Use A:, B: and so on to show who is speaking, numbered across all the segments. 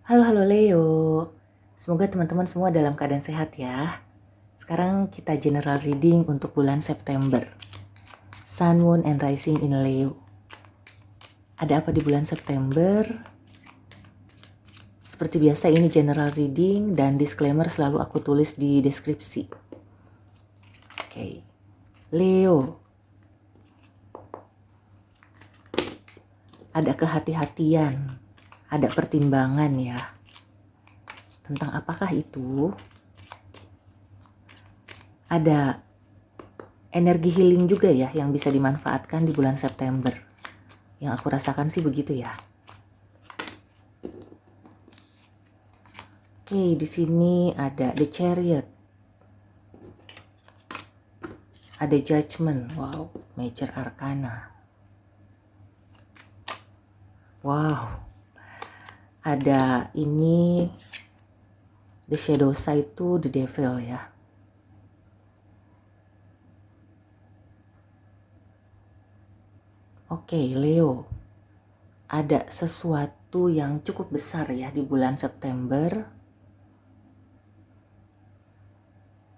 A: Halo halo Leo, semoga teman-teman semua dalam keadaan sehat ya. Sekarang kita general reading untuk bulan September. Sun, Moon, and Rising in Leo. Ada apa di bulan September? Seperti biasa ini general reading dan disclaimer selalu aku tulis di deskripsi. Oke, Leo. Ada kehati-hatian, ada pertimbangan ya. Tentang apakah itu? Ada energi healing juga ya yang bisa dimanfaatkan di bulan September. Yang aku rasakan sih begitu ya. Oke, di sini ada The Chariot. Ada Judgment. Wow, Major Arcana. Wow. Ada ini The Shadow Side to The Devil ya. Oke, Leo. Ada sesuatu yang cukup besar ya di bulan September.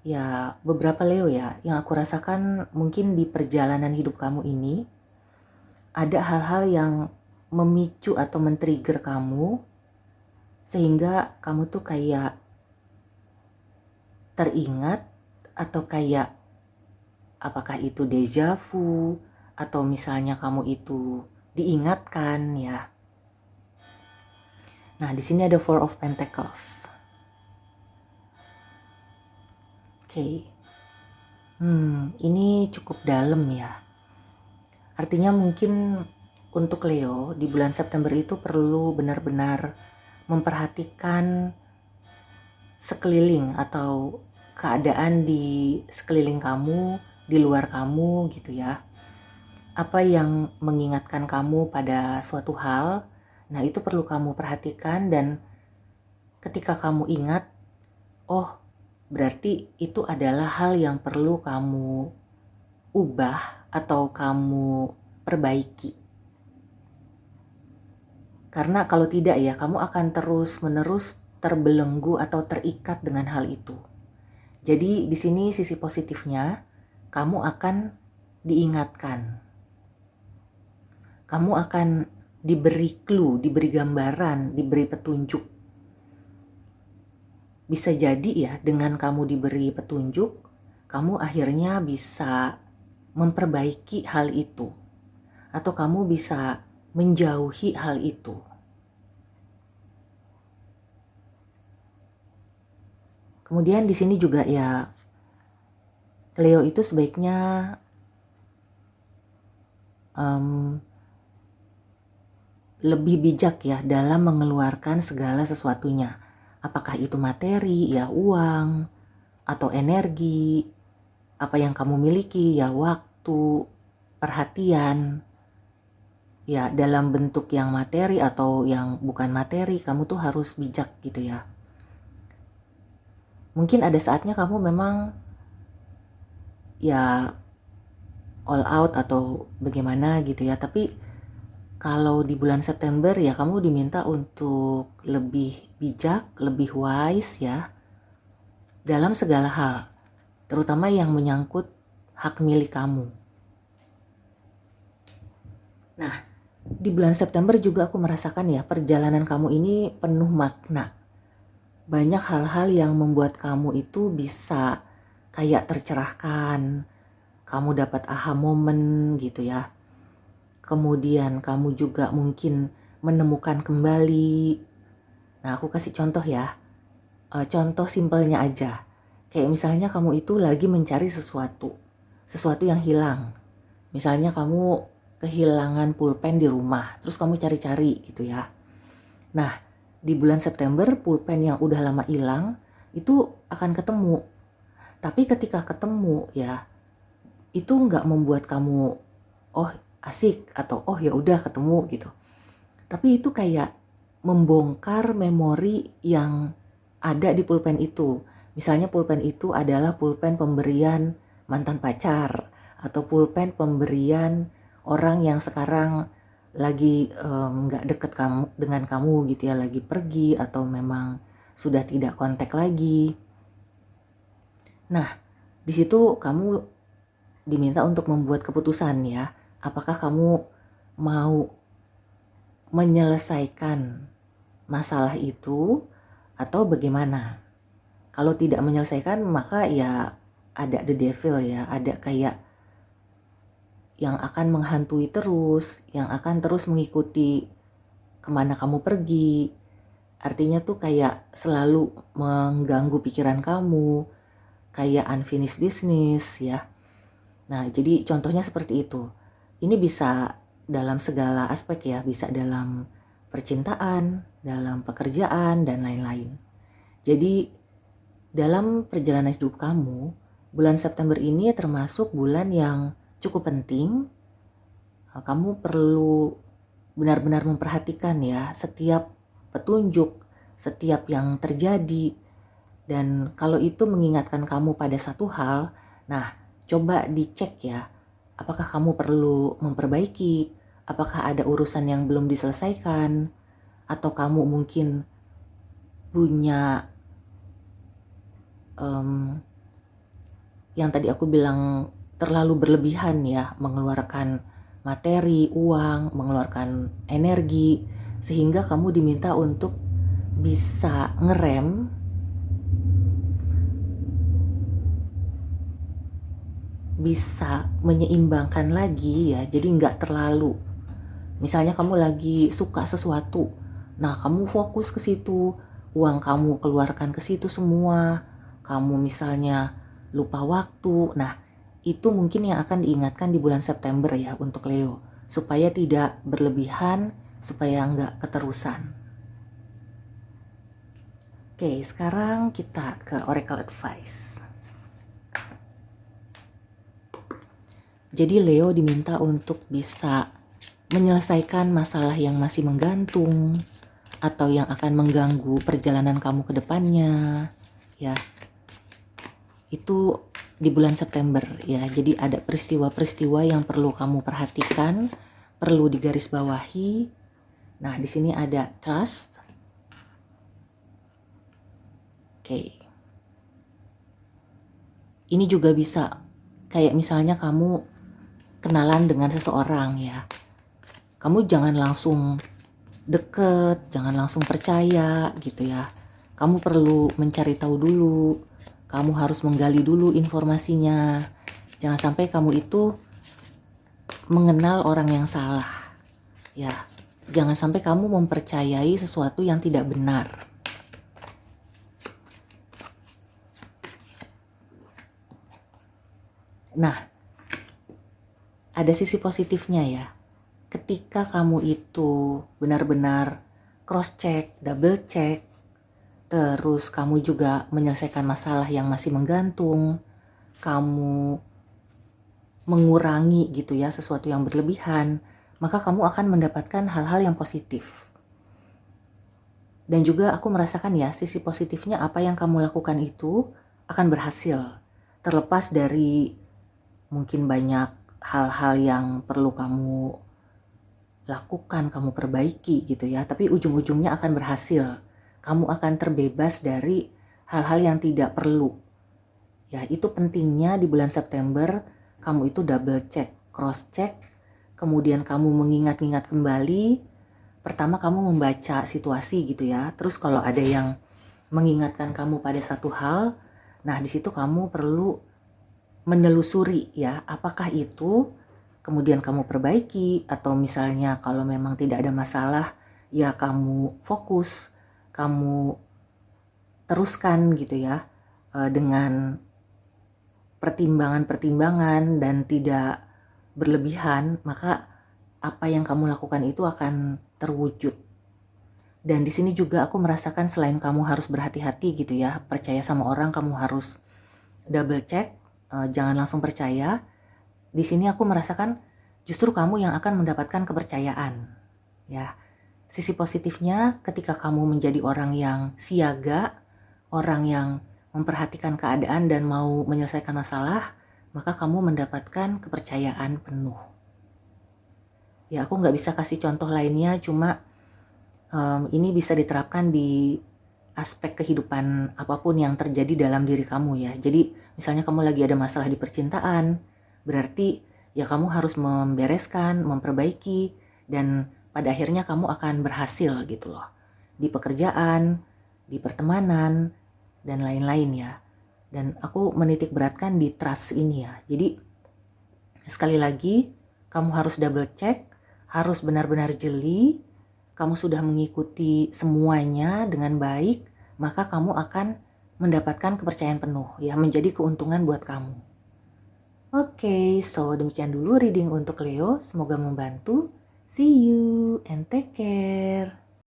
A: Ya, beberapa Leo ya, yang aku rasakan mungkin di perjalanan hidup kamu ini ada hal-hal yang memicu atau men-trigger kamu sehingga kamu tuh kayak teringat atau kayak apakah itu deja vu atau misalnya kamu itu diingatkan ya. Nah, di sini ada Four of Pentacles. Oke. Ini cukup dalam ya. Artinya mungkin untuk Leo di bulan September itu perlu benar-benar memperhatikan sekeliling atau keadaan di sekeliling kamu, di luar kamu gitu ya. Apa yang mengingatkan kamu pada suatu hal, nah itu perlu kamu perhatikan dan ketika kamu ingat, oh berarti itu adalah hal yang perlu kamu ubah atau kamu perbaiki. Karena kalau tidak ya, kamu akan terus-menerus terbelenggu atau terikat dengan hal itu. Jadi di sini sisi positifnya, kamu akan diingatkan. Kamu akan diberi clue, diberi gambaran, diberi petunjuk. Bisa jadi ya, dengan kamu diberi petunjuk, kamu akhirnya bisa memperbaiki hal itu. Atau kamu bisa menjauhi hal itu. Kemudian di sini juga ya, Leo itu sebaiknya lebih bijak ya dalam mengeluarkan segala sesuatunya. Apakah itu materi, ya uang, atau energi, apa yang kamu miliki, ya waktu, perhatian. Ya dalam bentuk yang materi atau yang bukan materi, kamu tuh harus bijak gitu ya. Mungkin ada saatnya kamu memang ya all out atau bagaimana gitu ya, tapi kalau di bulan September ya kamu diminta untuk lebih bijak, lebih wise ya dalam segala hal, terutama yang menyangkut hak milik kamu. Nah, di bulan September juga aku merasakan ya perjalanan kamu ini penuh makna. Banyak hal-hal yang membuat kamu itu bisa kayak tercerahkan, kamu dapat aha moment gitu ya. Kemudian kamu juga mungkin menemukan kembali. Nah, aku kasih contoh ya. Contoh simpelnya aja. Kayak misalnya kamu itu lagi mencari sesuatu yang hilang. Misalnya kamu kehilangan pulpen di rumah, terus kamu cari-cari gitu ya. Nah, di bulan September pulpen yang udah lama hilang itu akan ketemu. Tapi ketika ketemu ya, itu nggak membuat kamu oh asik atau oh ya udah ketemu gitu. Tapi itu kayak membongkar memori yang ada di pulpen itu. Misalnya pulpen itu adalah pulpen pemberian mantan pacar atau pulpen pemberian orang yang sekarang lagi nggak deket dengan kamu gitu ya, lagi pergi atau memang sudah tidak kontak lagi. Nah, di situ kamu diminta untuk membuat keputusan ya. Apakah kamu mau menyelesaikan masalah itu atau bagaimana? Kalau tidak menyelesaikan maka ya ada the devil ya, ada kayak yang akan menghantui terus, yang akan terus mengikuti kemana kamu pergi. Artinya tuh kayak selalu mengganggu pikiran kamu, kayak unfinished business ya. Nah, jadi contohnya seperti itu. Ini bisa dalam segala aspek ya, bisa dalam percintaan, dalam pekerjaan, dan lain-lain. Jadi, dalam perjalanan hidup kamu, bulan September ini termasuk bulan yang cukup penting. Kamu perlu benar-benar memperhatikan ya setiap petunjuk, setiap yang terjadi. Dan kalau itu mengingatkan kamu pada satu hal, nah coba dicek ya, apakah kamu perlu memperbaiki, apakah ada urusan yang belum diselesaikan, atau kamu mungkin punya yang tadi aku bilang terlalu berlebihan ya, mengeluarkan materi, uang, mengeluarkan energi, sehingga kamu diminta untuk bisa ngerem, bisa menyeimbangkan lagi ya, jadi nggak terlalu. Misalnya kamu lagi suka sesuatu, nah kamu fokus ke situ, uang kamu keluarkan ke situ semua, kamu misalnya lupa waktu. Nah, itu mungkin yang akan diingatkan di bulan September ya untuk Leo, supaya tidak berlebihan, supaya nggak keterusan. Oke, sekarang kita ke Oracle Advice. Jadi Leo diminta untuk bisa menyelesaikan masalah yang masih menggantung atau yang akan mengganggu perjalanan kamu ke depannya ya. Itu di bulan September ya. Jadi ada peristiwa-peristiwa yang perlu kamu perhatikan, perlu digarisbawahi. Nah, di sini ada trust. Oke. Ini juga bisa kayak misalnya kamu kenalan dengan seseorang ya. Kamu jangan langsung deket, jangan langsung percaya gitu ya. Kamu perlu mencari tahu dulu, kamu harus menggali dulu informasinya. Jangan sampai kamu itu mengenal orang yang salah ya. Jangan sampai kamu mempercayai sesuatu yang tidak benar. Nah, ada sisi positifnya ya. Ketika kamu itu benar-benar cross check, double check, terus kamu juga menyelesaikan masalah yang masih menggantung, kamu mengurangi gitu ya sesuatu yang berlebihan, maka kamu akan mendapatkan hal-hal yang positif. Dan juga aku merasakan ya sisi positifnya, apa yang kamu lakukan itu akan berhasil. Terlepas dari mungkin banyak hal-hal yang perlu kamu lakukan, kamu perbaiki gitu ya, tapi ujung-ujungnya akan berhasil. Kamu akan terbebas dari hal-hal yang tidak perlu. Ya, itu pentingnya di bulan September kamu itu double check, cross check, kemudian kamu mengingat-ingat kembali. Pertama kamu membaca situasi gitu ya. Terus kalau ada yang mengingatkan kamu pada satu hal, nah di situ kamu perlu menelusuri ya, apakah itu kemudian kamu perbaiki, atau misalnya kalau memang tidak ada masalah ya kamu fokus, kamu teruskan gitu ya, dengan pertimbangan-pertimbangan dan tidak berlebihan, maka apa yang kamu lakukan itu akan terwujud. Dan di sini juga aku merasakan selain kamu harus berhati-hati gitu ya, percaya sama orang kamu harus double check, jangan langsung percaya. Di sini aku merasakan justru kamu yang akan mendapatkan kepercayaan. Ya, sisi positifnya ketika kamu menjadi orang yang siaga, orang yang memperhatikan keadaan dan mau menyelesaikan masalah, maka kamu mendapatkan kepercayaan penuh. Ya aku nggak bisa kasih contoh lainnya, cuma ini bisa diterapkan di aspek kehidupan apapun yang terjadi dalam diri kamu ya. Jadi misalnya kamu lagi ada masalah di percintaan, berarti ya kamu harus membereskan, memperbaiki, dan pada akhirnya kamu akan berhasil gitu loh. Di pekerjaan, di pertemanan, dan lain-lain ya. Dan aku menitik beratkan di trust ini ya. Jadi sekali lagi, kamu harus double check, harus benar-benar jeli, kamu sudah mengikuti semuanya dengan baik, maka kamu akan mendapatkan kepercayaan penuh, ya, menjadi keuntungan buat kamu. Oke, so demikian dulu reading untuk Leo, semoga membantu. See you and take care.